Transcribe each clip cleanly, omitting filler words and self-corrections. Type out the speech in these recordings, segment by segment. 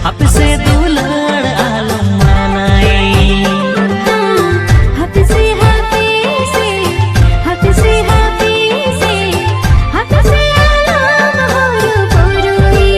हपसे दुलार आलम मनाई हपसे आलम होर पुरुई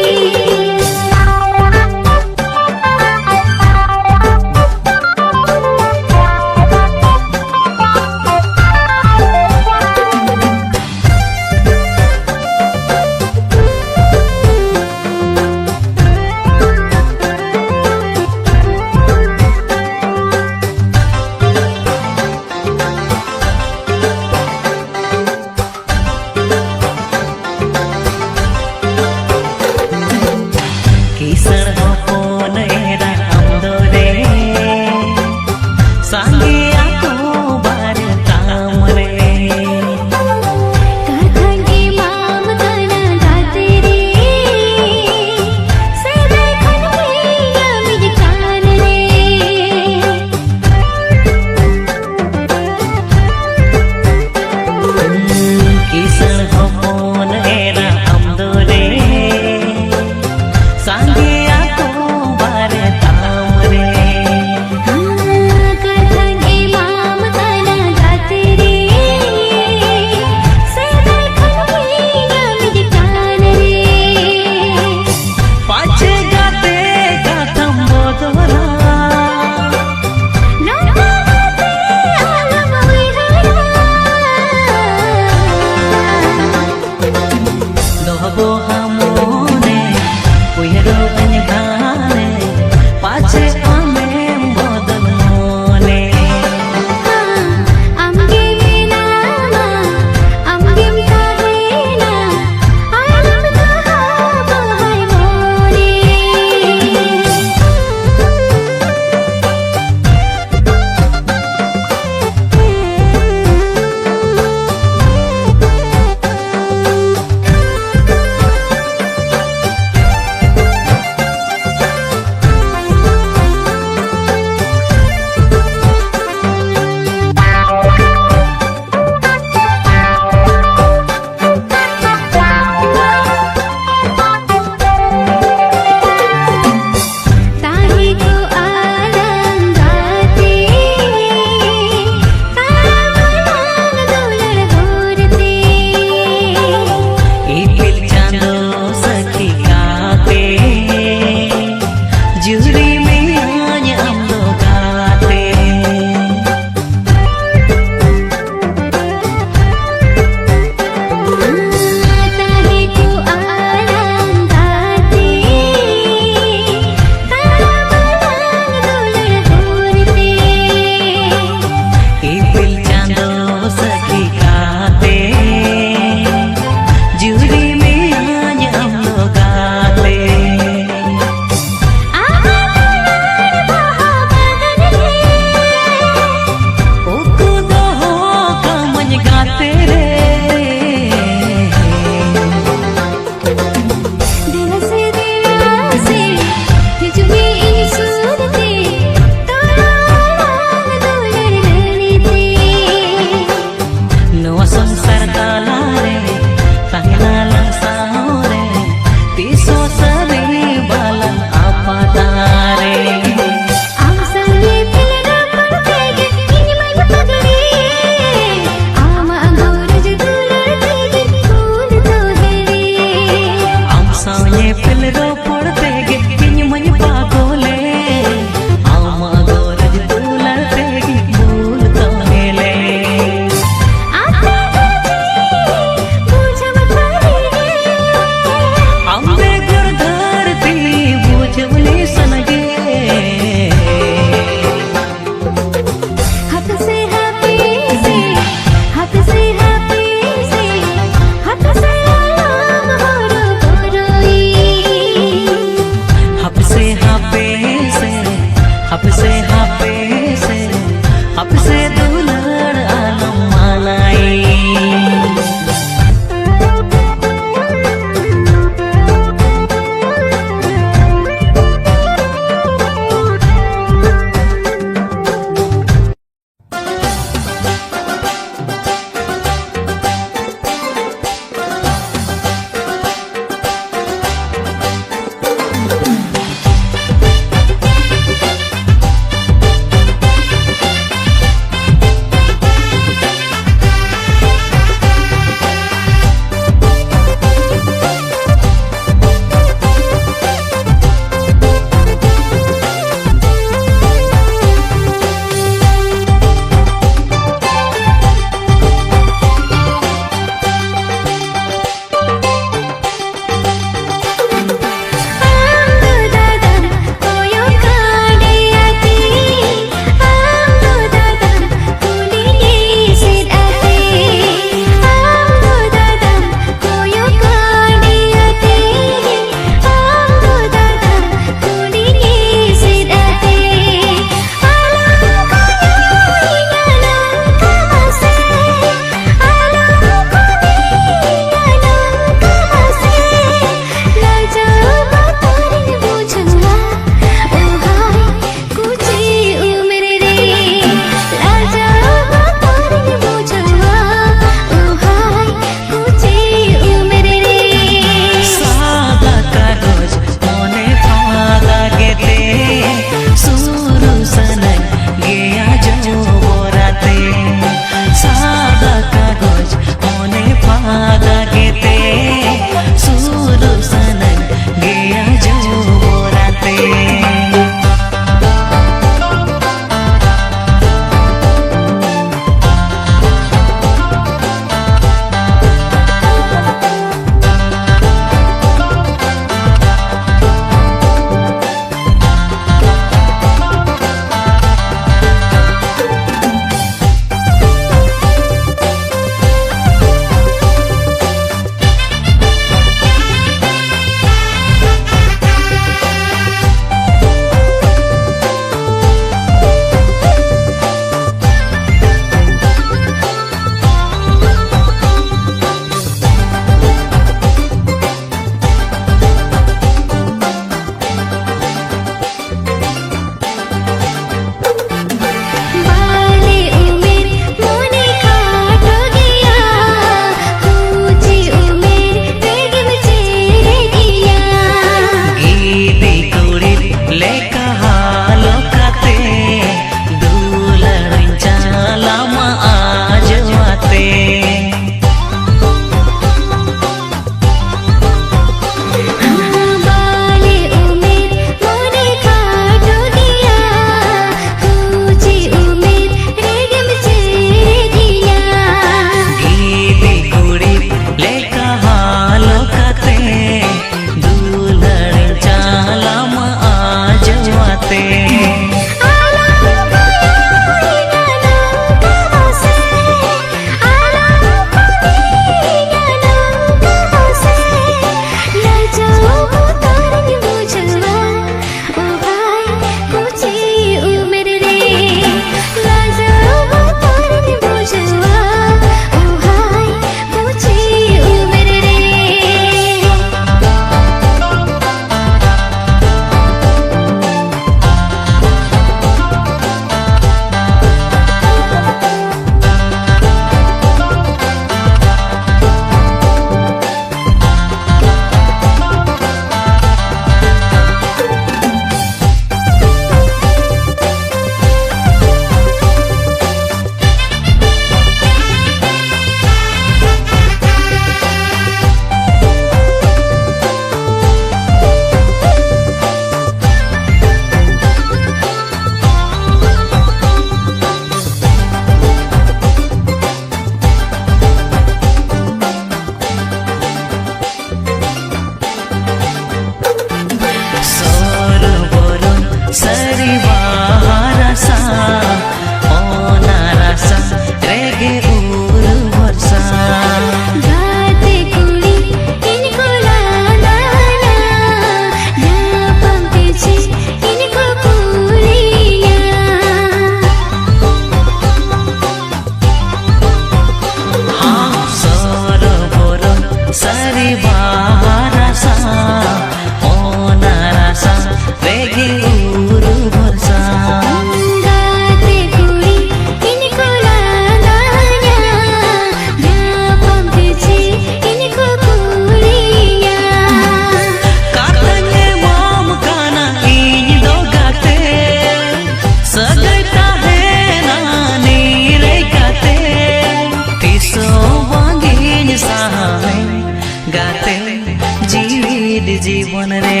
जीवन रे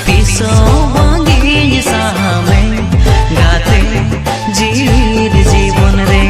तीसो बांगी सामे गाते जीर जीवन रे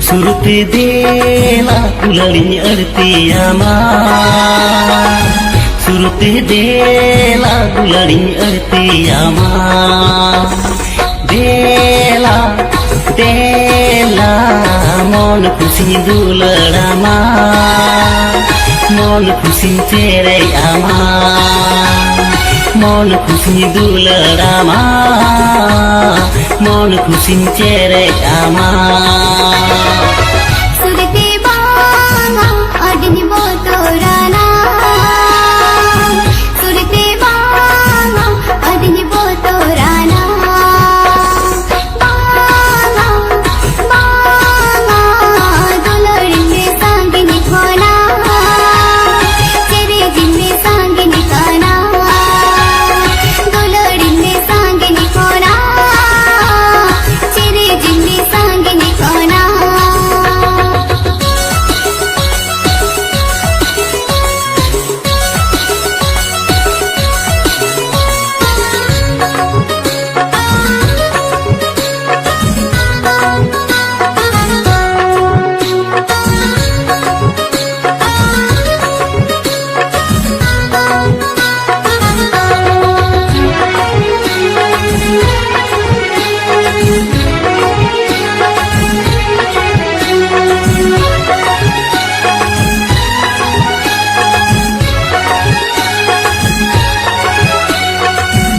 सुरते देला कुलड़ी अड़तियामा सुरते देला कुलड़ी अड़तियामा देला देला मन खुशी दुलड़ामा मन खुशी तेरे आमा मन खुशी दुलड़ामा मन खुशी तेरे आमा सुरते बांगा अडनी बोतोराना सुरते बांगा अडनी बोतोराना बांगा बांगा दुलड़िने सांगिनी खोना तेरे जिन्ने सांगिनी काना दुलड़िने सांगिनी खोना तेरे जिन्ने सांगिनी खोना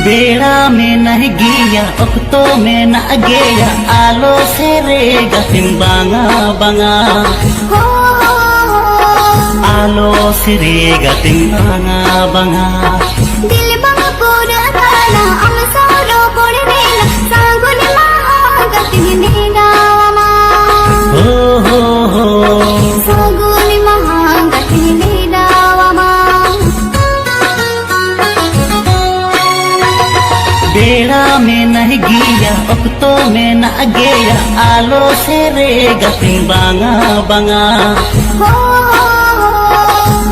बेड़ा में नहीं गिया अख्तो में न गया आलो से रे गतिम बांगा बांगा आलो से रे गतिम बांगा बांगा दिल बांगा पूरा काला हम सारो कोड़ नेला सांगुन महा गतिम नेगावा हो सांगुन महा गतिम नेगावा बेड़ा में नहीं गिया अख्तो में न गया आलो से रे गतिम बांगा बांगा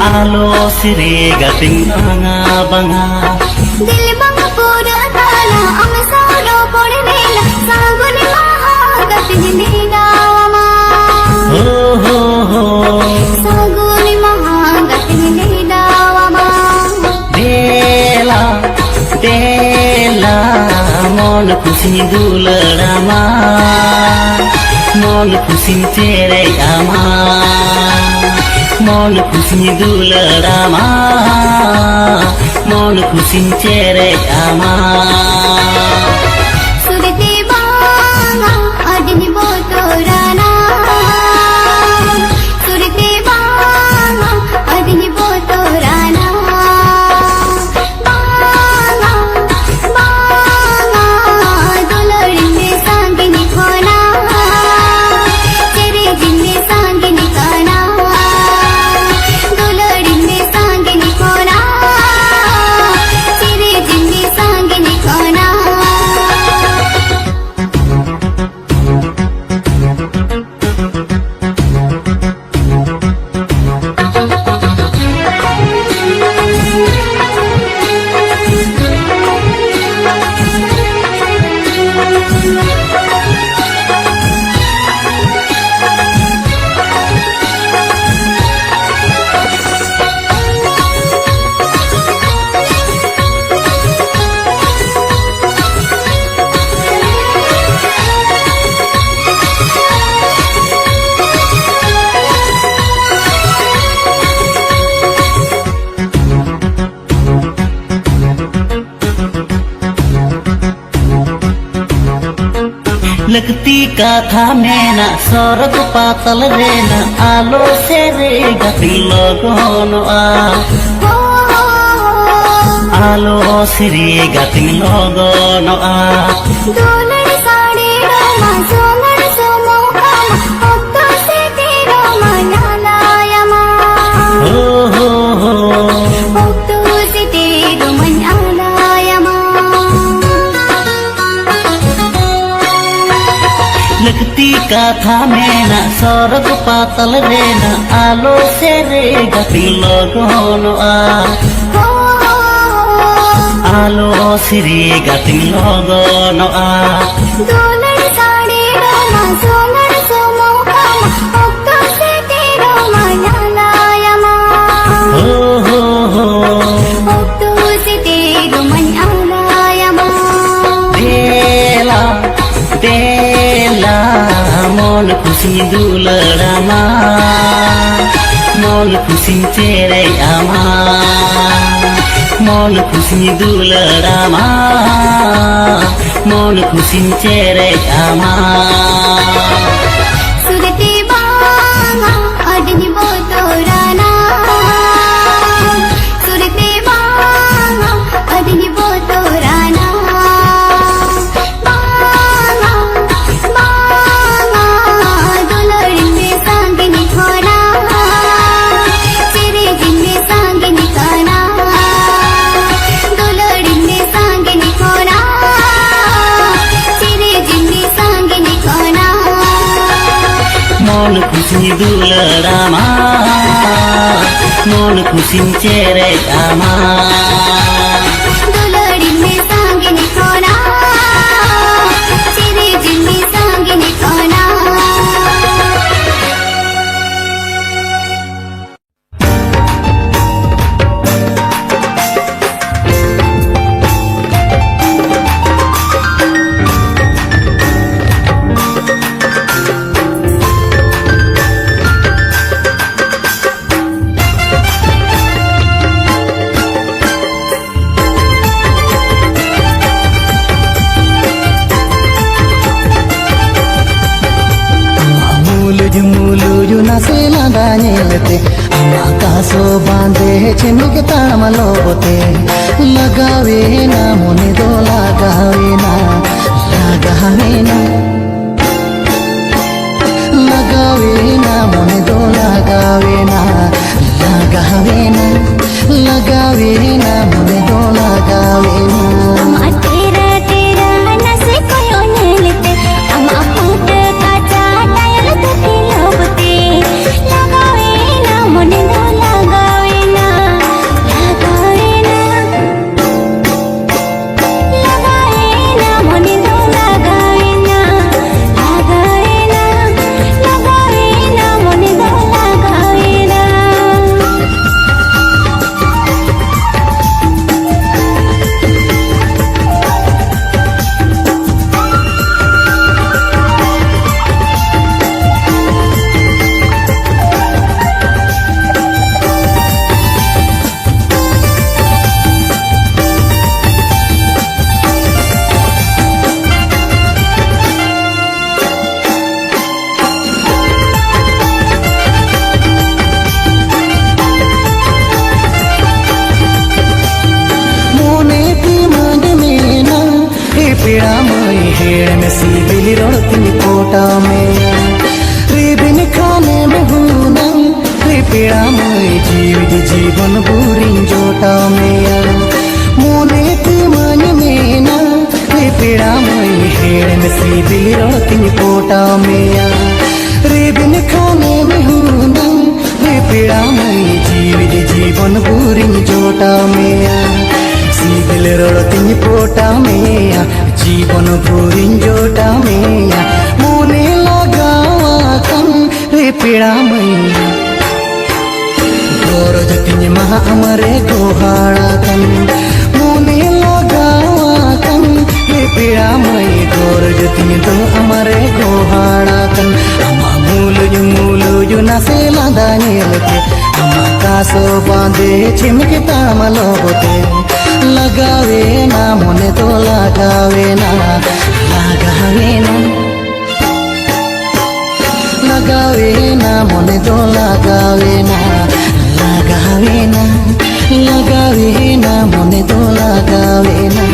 आलो से रे गतिम बांगा बांगा दिल बांगा पूरा काला हम सारो कोड़ नेला सांगुन महा गतिम नेगावा हो सांगुन महा गतिम नेगावा देला देला मन खुशी दुलड़ामा मन खुशी तेरे आमा मन खुशी दुलड़ामा मन खुशी तेरे आमा सुरते बांगा अडनी बोतोराना सुरते बांगा अडनी बोतोराना लगती कथा में ना स्वर्ग पातल रे ना आलो से रे गति लगन आलो से रे गति लगन दुलड़ी साड़ी रोमा सोमड़ सोमो कामा ओक्तो से तेरो मनालायमा हो ओक्तो से तेरो मनालायमा लगती कथा में ना स्वर्ग पातल रे ना आलो से रे गति लगन आलो श्री गति लगन दुलड़ी साड़ी रोमा सोमड़ सोमो कामा ओक्तो से तेरो मनालायमा हो ओक्तो से तेरो मनालायमा बेला बेला मन खुसी दुलड़ामा मन खुसी तेरे आमा मन खुसी दुलड़ामा मन खुसी तेरे आमा सुरते बांगा अडनी बोतोराना सुरते बांगा अडनी बोतोराना बांगा बांगा दुलड़ी में सांगनी खोना तेरे जिन्ने सांगनी काना दुलड़ी में सांगनी खोना तेरे जिन्ने सांगनी खोना मन खुसी दुलड़ामा मन खुसी तेरे आमा दुलड़ी में सांगनी खोना तेरे जिन्ने सांगनी खोना मुलुजु नासेला दानेलते आकाशो बांधे चिमिक तामलो बोते लगावे ना मोने दो लगावे ना लगावे ना लगावे ना मोने दो लगावे ना लगावे ना लगावे ना मोने दो लगावे ना तेरा तेरा नसे कोयो नेलते अमा फूट काचा टायल तो खिलबते लगावे ना मोने दो लगावे ना लगावे ना लगावे ना मोने दो लगावे ना लगावे ना लगावे ना मोने दो लगावे ना पीड़ा मई हेड़ में सीबिली रोती कोटा में रिबिन खाने में भूना पीड़ा मई जीवन बुरी जोटा में मोने की मन में ना पीड़ा मई हेड़ में सीबिली रोती कोटा में रिबिन खाने में भूना पीड़ा मई जीवन बुरी जोटा में सीबिल रोती कोटा में जीवन बुरी जोटा में मोने लगावा कम रे पीड़ा मैया गोर जतिन महा अमरे गोहाड़ा कम मोने लगावा कम रे पीड़ा मई गोर जतिन तो अमरे गोहाड़ा कम अमा मूलु नासे लादा नेलते अमा कासो बांधे चिमके तामलो बोते लगावे ना मोने तो लगावे ना लगावे ना लगावे ना मने दो लगावे ना लगावे ना लगावे ना मने दो लगावे ना